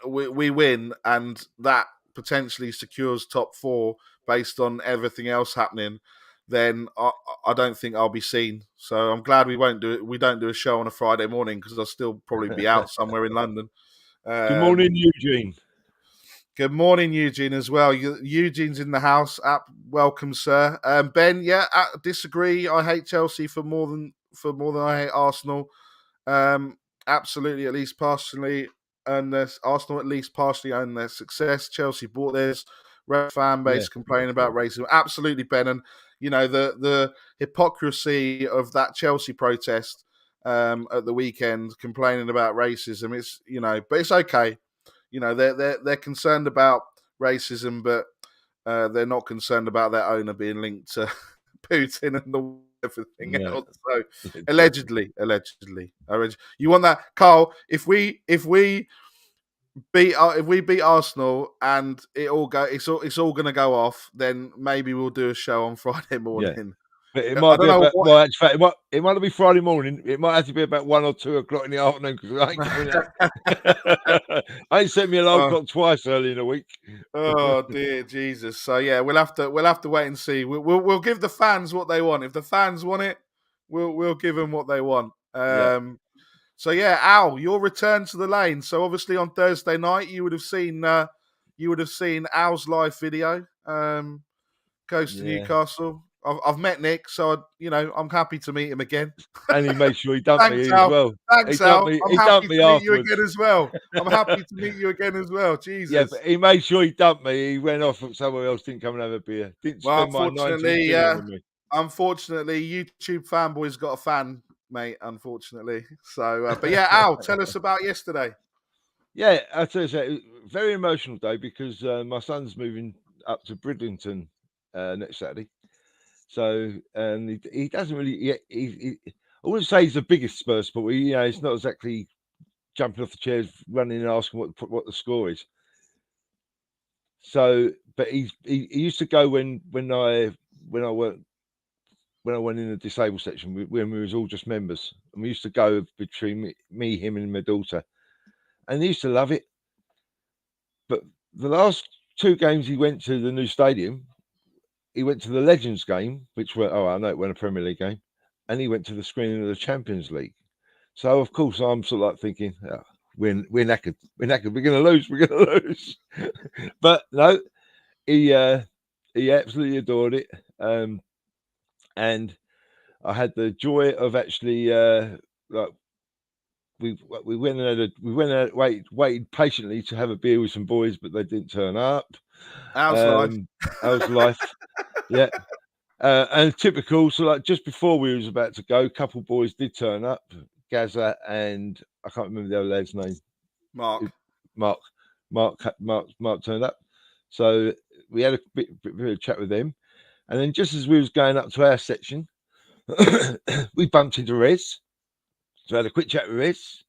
we win, and that potentially secures top four based on everything else happening. Then I don't think I'll be seen. So I'm glad we won't do it. We don't do a show on a Friday morning because I'll still probably be out somewhere in London. Good morning, Eugene. Good morning, Eugene, as well. Eugene's in the house. Welcome, sir. Ben, disagree. I hate Chelsea for more than I hate Arsenal. Absolutely, at least partially own their Arsenal at least partially own their success. Chelsea bought theirs. Red fan base complaining about racism. Absolutely, Ben, and the hypocrisy of that Chelsea protest at the weekend, complaining about racism. It's but it's okay. They're concerned about racism, but they're not concerned about their owner being linked to Putin and everything else. So allegedly, you want that, Carl? If we beat Arsenal and it's all going to go off, then maybe we'll do a show on Friday morning. Yeah. But it might be about it might not be Friday morning. It might have to be about 1 or 2 o'clock in the afternoon because I ain't coming out. I ain't set me alarm clock twice early in the week. Oh dear Jesus! So yeah, we'll have to wait and see. We'll give the fans what they want. If the fans want it, we'll give them what they want. So yeah, Al, your return to the lane. So obviously on Thursday night, you would have seen Al's live video. Goes to Newcastle. I've met Nick, so I'm happy to meet him again. And he made sure he dumped me Al. as well. Thanks, Al. I'm happy to meet you again as well. Jesus. Yeah, but he made sure he dumped me. He went off somewhere else, didn't come and have a beer. Didn't spend my 19th dinner with me. Unfortunately, YouTube fanboy's got a fan, mate, unfortunately. So, but yeah, Al, tell us about yesterday. Yeah, I'll tell you, it was a very emotional day because my son's moving up to Bridlington next Saturday. So, and he doesn't really, I wouldn't say he's the biggest Spurs supporter. He's not exactly jumping off the chairs, running and asking what the score is. So, but he used to go when I went in the disabled section when we was all just members, and we used to go between me, him, and my daughter, and he used to love it. But the last 2 games he went to the new stadium, he went to the Legends game, which were I know it went a Premier League game, and he went to the screening of the Champions League. So of course I'm sort of like thinking, we're knackered, we're going to lose. But no, he absolutely adored it. And I had the joy of actually like we went and waited patiently to have a beer with some boys, but they didn't turn up. How's life? How's life? Yeah. And typical, so like just before we was about to go, a couple of boys did turn up, Gaza and I can't remember the other lad's name. Mark. Mark. Mark turned up. So we had a bit of chat with them. And then just as we was going up to our section, we bumped into Rez. So I had a quick chat with Rez.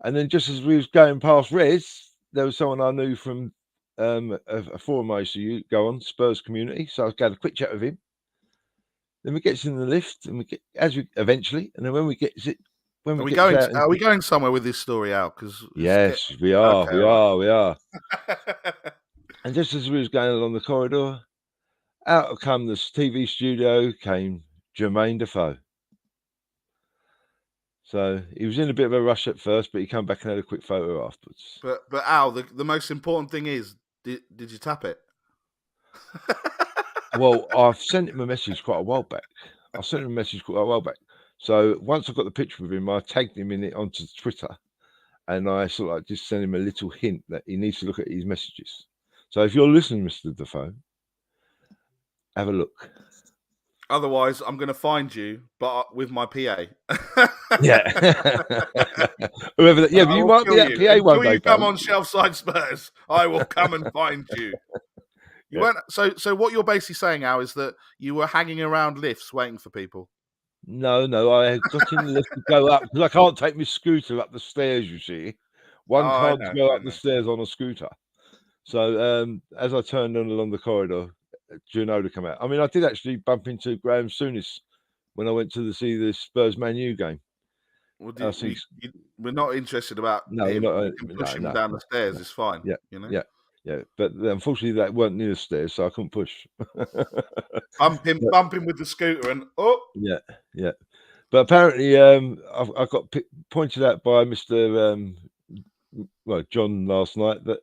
And then just as we was going past Rez, there was someone I knew from a forum I used to go on, Spurs community. So I had a quick chat with him. Then we get in the lift, and eventually, and then when we get Are we out, Are we going somewhere with this story out? Because yes, we are, okay, right. we are. And just as we was going along the corridor, out come this TV studio came Jermaine Defoe. So he was in a bit of a rush at first, but he came back and had a quick photo afterwards. But Al, the most important thing is, did you tap it? Well, I've sent him a message quite a while back. So once I got the picture of him, I tagged him in it onto Twitter, and I sort of like just sent him a little hint that he needs to look at his messages. So if you're listening, Mr. Defoe, have a look. Otherwise, I'm going to find you, but with my PA. Yeah. Whoever that, yeah, but you might be that PA one Until day, you come pal. on Shelf Side Spurs, I will come and find you. You weren't so what you're basically saying, Al, is that you were hanging around lifts waiting for people. No, I got in the lift to go up because I can't take my scooter up the stairs, you see. One I can't know. go up the stairs on a scooter. So as I turned on along the corridor, Juno to come out. I mean, I did actually bump into Graham Souness when I went to see the Spurs Man U game. Well, we're not interested about No, him. not, We can push him no, down the stairs. It's fine. yeah, You know. yeah. But unfortunately, that weren't near the stairs, so I couldn't push. Bump him with the scooter, and Yeah. But apparently, I got pointed out by Mr. John last night that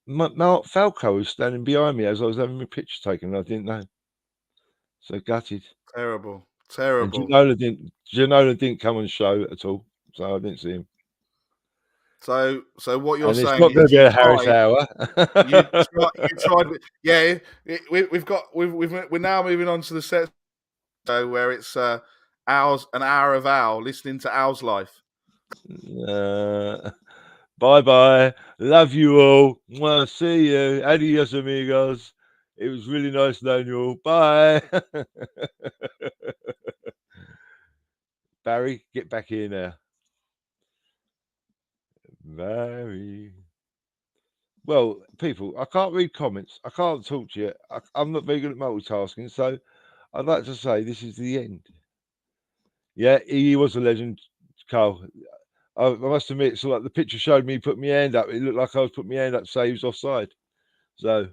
Mark Falco was standing behind me as I was having my picture taken. And I didn't know, so gutted. terrible. And Ginola didn't come on show at all, so I didn't see him. So what you're And it's saying not going is to be a Harris hour. you tried. Yeah, we're now moving on to the set show where it's an hour of Al listening to Al's life. Bye. Love you all. Well, see you. Adios, amigos. It was really nice knowing you all. Bye. Barry, get back here now. Barry. Well, people, I can't read comments. I can't talk to you. I'm not very good at multitasking, so I'd like to say this is the end. Yeah, he was a legend, Carl. I must admit, so like the picture showed me put my hand up. It looked like I was putting my hand up to say he was offside. So,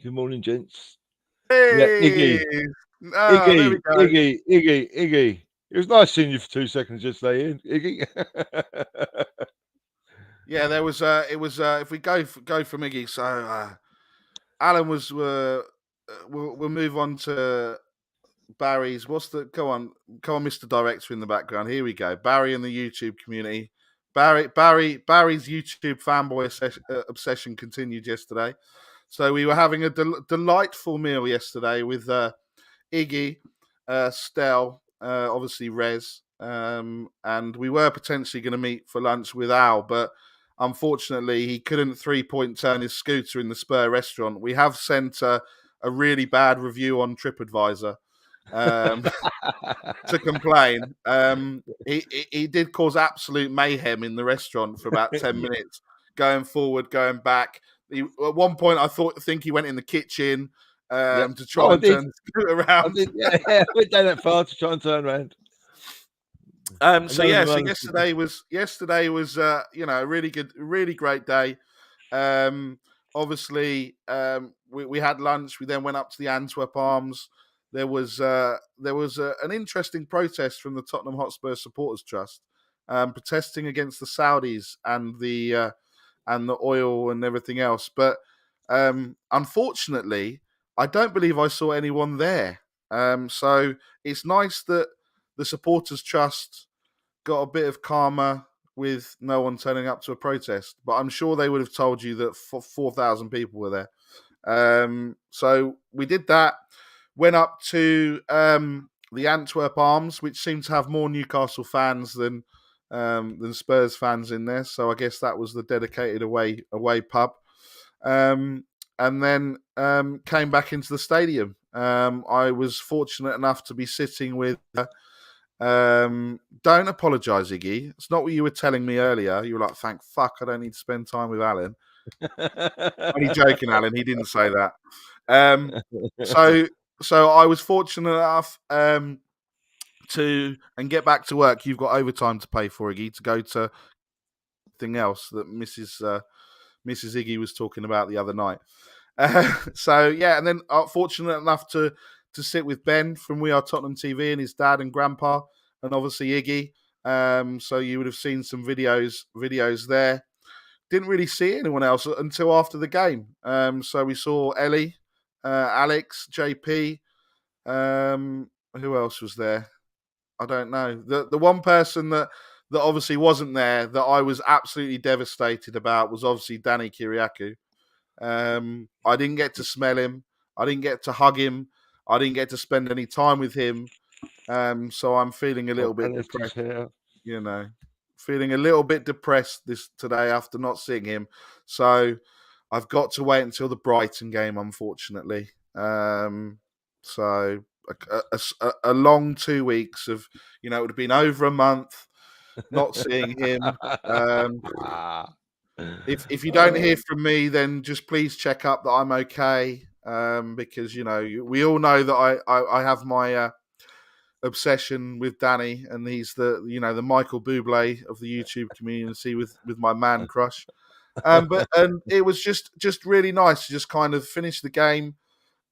good morning, gents. Yeah, Hey, there we go. Iggy. It was nice seeing you for 2 seconds just there, Iggy. Yeah, there was. It was. If we go from Iggy, so Alan was. We'll move on to Barry's. What's the? Go on, Mr. Director in the background. Here we go. Barry in the YouTube community. Barry's YouTube fanboy obsession continued yesterday. So we were having a delightful meal yesterday with Iggy, Stel, obviously Rez, and we were potentially going to meet for lunch with Al, but unfortunately he couldn't 3-point turn his scooter in the Spur restaurant. We have sent a really bad review on TripAdvisor to complain. He did cause absolute mayhem in the restaurant for about 10 minutes, going forward, going back. At one point, I think he went in the kitchen to try and turn the scooter around. I went down that far to try and turn around. So yesterday was a really great day. Obviously, we had lunch. We then went up to the Antwerp Arms. There was an interesting protest from the Tottenham Hotspur Supporters Trust, protesting against the Saudis and the oil and everything else. But unfortunately, I don't believe I saw anyone there. So it's nice that the supporters' trust got a bit of karma with no one turning up to a protest. But I'm sure they would have told you that 4,000 people were there. So we did that. Went up to the Antwerp Arms, which seemed to have more Newcastle fans than Spurs fans in there. So I guess that was the dedicated away pub. And then came back into the stadium. I was fortunate enough to be sitting with. Don't apologise, Iggy. It's not what you were telling me earlier. You were like, "Thank fuck, I don't need to spend time with Alan." Only joking, Alan. He didn't say that. So I was fortunate enough to get back to work. You've got overtime to pay for, Iggy, to go to thing else that Mrs. Iggy was talking about the other night. So yeah, and then fortunate enough to sit with Ben from We Are Tottenham TV and his dad and grandpa, and obviously Iggy. So you would have seen some videos there. Didn't really see anyone else until after the game. So we saw Ellie, Alex, JP. Who else was there? I don't know. The one person that obviously wasn't there that I was absolutely devastated about was obviously Danny Kiriakou. I didn't get to smell him. I didn't get to hug him. I didn't get to spend any time with him. So I'm feeling a little bit depressed. You know, feeling a little bit depressed today after not seeing him. So I've got to wait until the Brighton game, unfortunately. So a long 2 weeks of, it would have been over a month not seeing him. If you don't hear from me, then just please check up that I'm okay. Because we all know that I have my obsession with Danny, and he's the Michael Bublé of the YouTube community with my man crush. But it was just really nice to just kind of finish the game,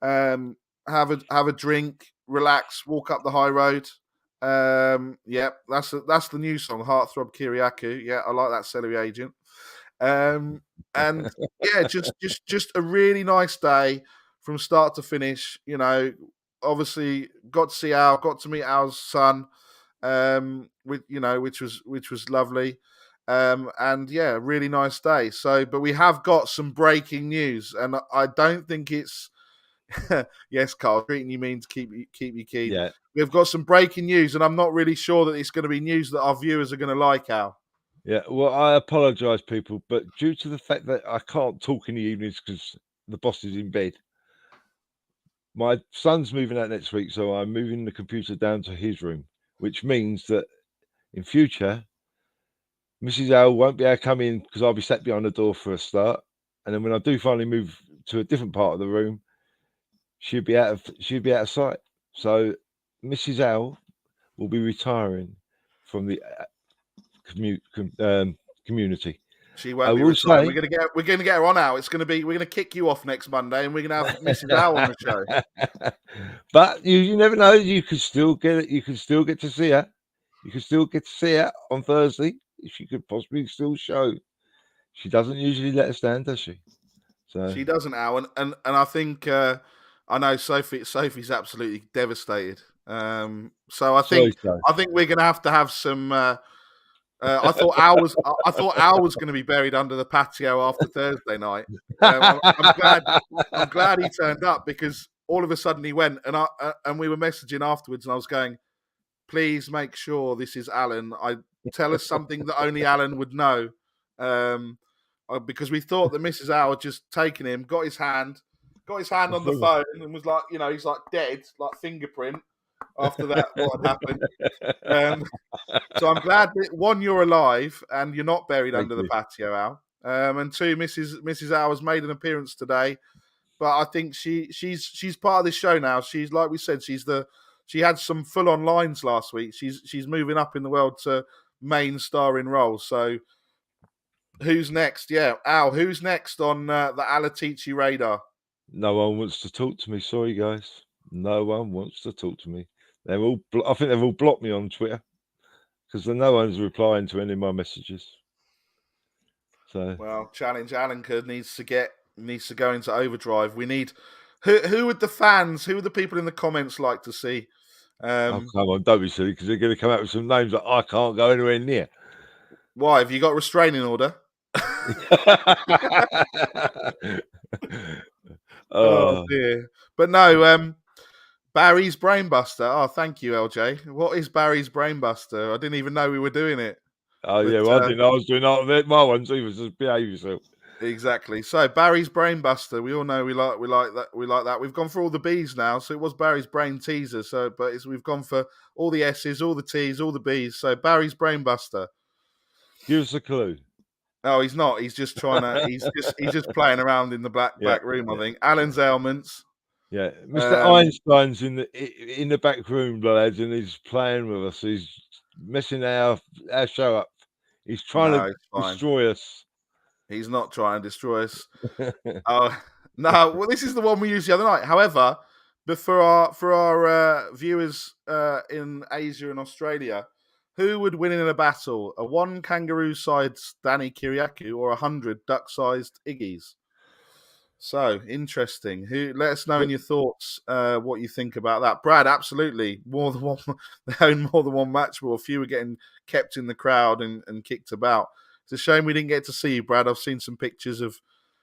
have a drink, relax, walk up the high road. Yeah, that's the new song, Heartthrob Kiriakou. Yeah, I like that celery agent. And yeah, just a really nice day from start to finish. Obviously got to see Al, got to meet Al's son, which was lovely. And yeah, really nice day. So, but we have got some breaking news, and I don't think it's yes, Carl, treating you mean to keep you keen. Yeah. We've got some breaking news, and I'm not really sure that it's going to be news that our viewers are going to like, Al. Yeah, well, I apologise, people, but due to the fact that I can't talk in the evenings because the boss is in bed, my son's moving out next week, so I'm moving the computer down to his room, which means that in future, Mrs. L won't be able to come in because I'll be sat behind the door for a start, and then when I do finally move to a different part of the room, she'll be out of sight. So Mrs. L will be retiring from the community. She won't be retiring. We're gonna get her on out. We're gonna kick you off next Monday, and we're gonna have Mrs. Al on the show. But you never know. You could still get it. You can still get to see her. You can still get to see her on Thursday if she could possibly still show. She doesn't usually let us down, does she? So she doesn't, Al, and I think I know Sophie's absolutely devastated. So I think we're gonna have to have some. I thought Al was going to be buried under the patio after Thursday night. I'm glad he turned up, because all of a sudden he went, and we were messaging afterwards, and I was going, please make sure this is Alan. Tell us something that only Alan would know, because we thought that Mrs. Al had just taken him, got his hand on the phone, and was like, he's like dead, like fingerprint. After that, what had happened? So I'm glad that, one, you're alive and you're not buried under the patio, Al. And two, Mrs. Al has made an appearance today, but I think she's part of this show now. She's, like we said, she had some full on lines last week. She's moving up in the world to main starring roles. So who's next? Yeah, Al, who's next on the Alatici radar? No one wants to talk to me. Sorry, guys. No one wants to talk to me. I think they've all blocked me on Twitter because no one's replying to any of my messages. So, well, Challenge Alan needs to go into overdrive. We need Who would the fans? Who would the people in the comments like to see? Oh, come on, don't be silly, because they're going to come out with some names that I can't go anywhere near. Why have you got a restraining order? Oh Oh, dear. But no, Barry's Brainbuster. Oh, thank you, LJ. What is Barry's Brainbuster? I didn't even know we were doing it. oh But yeah, well, I didn't know I was doing all of it. My ones either, just behave yourself. exactly. So Barry's Brainbuster. We all know we like that. We've gone for all the B's now. So it was Barry's Brain Teaser. So, but we've gone for all the S's, all the T's, all the B's. So Barry's Brainbuster. Give us a clue. No, he's not. He's just trying to. He's just playing around in the Yeah, back room. I yeah, think Alan's ailments. yeah. Mr. Um, Einstein's in the back room, lads, and he's playing with us. He's messing our show up. He's trying no, to it's fine. destroy us. He's not trying to destroy us. Oh no! Well, this is the one we used the other night. However, but for our viewers in Asia and Australia, who would win in a battle? A one kangaroo-sized Danny Kiriakou or 100 duck-sized Iggy's? So interesting. Who? Let us know in your thoughts what you think about that, Brad. Absolutely, more than one. They own more than one match. Well, a few were getting kept in the crowd and kicked about. It's a shame we didn't get to see you, Brad. I've seen some pictures of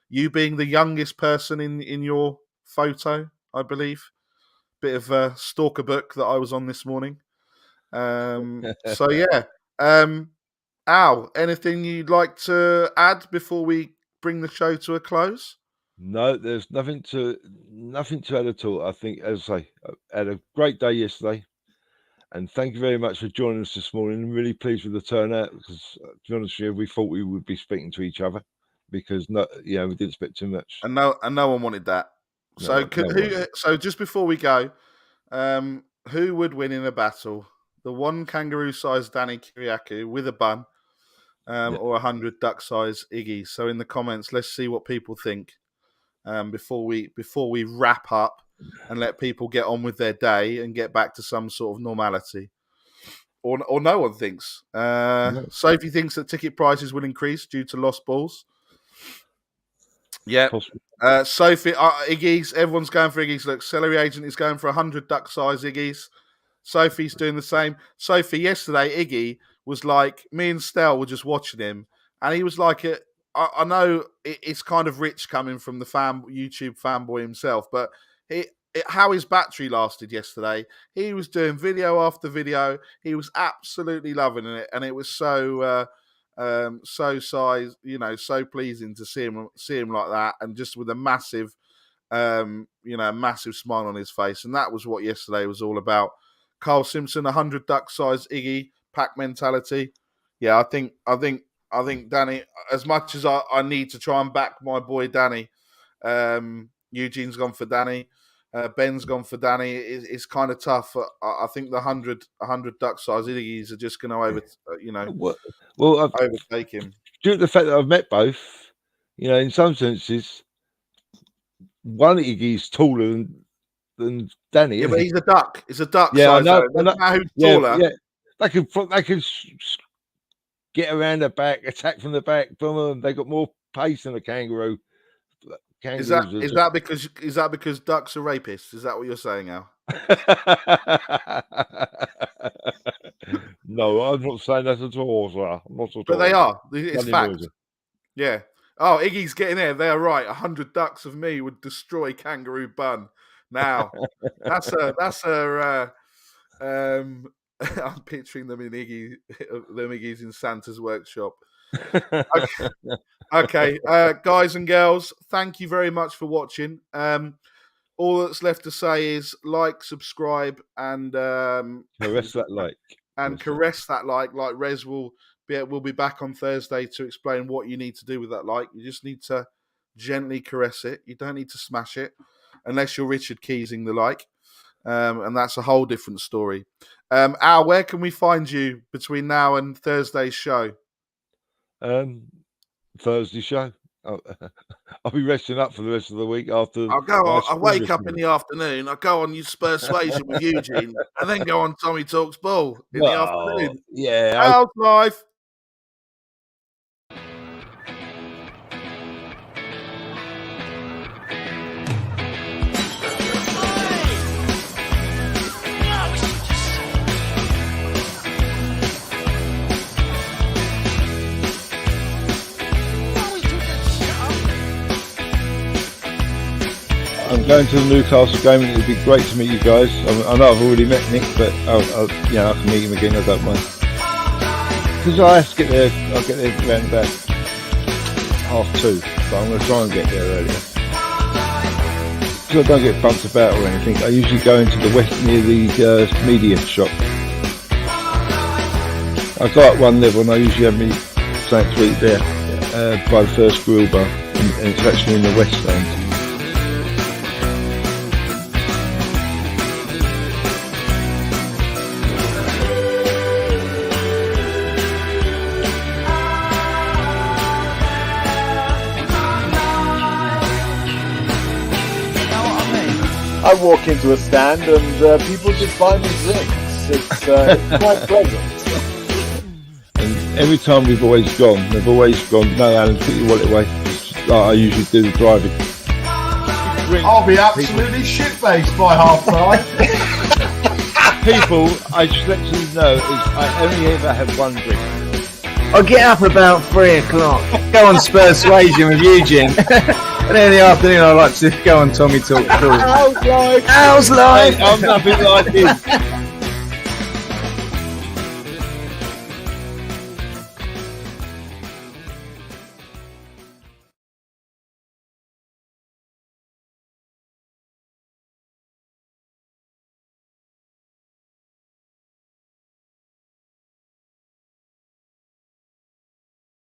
you being the youngest person in your photo, I believe. Bit of a stalker book that I was on this morning. So yeah. Al, anything you'd like to add before we bring the show to a close? No, there's nothing to add at all. I think, as I say, I had a great day yesterday, and thank you very much for joining us this morning. I'm really pleased with the turnout because, to be honest with you, we thought we would be speaking to each other because we didn't expect too much. And no one wanted that. So No. So just before we go, who would win in a battle? The one kangaroo-sized Danny Kiriakou with a bun, Yeah. or 100 duck-sized Iggy? So in the comments, let's see what people think before we wrap up and let people get on with their day and get back to some sort of normality. Or no one thinks. No. Sophie thinks that ticket prices will increase due to lost balls. Yeah. Possible. Sophie, Iggy's, everyone's going for Iggy's. Look, Celery Agent is going for 100 duck size Iggy's. Sophie's doing the same. Sophie, yesterday, Iggy was like, me and Stel were just watching him, and he was like, I know it's kind of rich coming from the YouTube fanboy himself, but how his battery lasted yesterday, he was doing video after video. He was absolutely loving it, and it was so so pleasing to see him like that, and just with a massive massive smile on his face. And that was what yesterday was all about. Carl Simpson, 100 duck size Iggy pack mentality. Yeah, I think Danny, as much as I need to try and back my boy Danny, Eugene's gone for Danny. Ben's gone for Danny. It's kind of tough. I think the 100 duck size Iggy's are just going to overtake him. Due to the fact that I've met both, in some senses, one Iggy's taller than Danny. Yeah, but he's a duck. It's a duck Yeah, size. I know. Who's taller? Yeah. They could get around the back, attack from the back. Boom, they got more pace than a kangaroo. Is that because ducks are rapists? Is that what you're saying, Al? No, I'm not saying that at all, sir. Not at all. But they are. It's fact. Yeah. Oh, Iggy's getting there. They're right. 100 ducks of me would destroy kangaroo bun. Now, I'm picturing them in Iggy's in Santa's workshop. Okay. Guys and girls, thank you very much for watching. All that's left to say is like, subscribe, and caress that like. And caress that like Rez will be back on Thursday to explain what you need to do with that like. You just need to gently caress it. You don't need to smash it unless you're Richard Keysing the like. And that's a whole different story. Al, where can we find you between now and Thursday's show? Thursday show. I'll be resting up for the rest of the week after. I wake up in the afternoon. I go on Persuasion with Eugene, and then go on Tommy Talks Ball in the afternoon. Yeah, Al's life. going to the Newcastle game, and it'd be great to meet you guys. I know I've already met Nick, but I can meet him again. I don't mind. Because I have to get there. I'll get there around about 2:30, but I'm going to try and get there earlier. Because I don't get bumped about or anything. I usually go into the west near the media shop. I go up one level, and I usually have me something to eat there by the first grill bar, and it's actually in the west stand. I walk into a stand and people just buy me drinks. It's quite pleasant. And every time they've always gone, no, Alan, put your wallet away. Like I usually do the driving. I'll be absolutely shit-faced by half time. People, I just let you know, I only ever have one drink. I get up about 3 o'clock, go on Spursuasion with Eugene, and then in the afternoon I like to go on Tommy Talk. How's life? How's life? Hey, I'm nothing like him.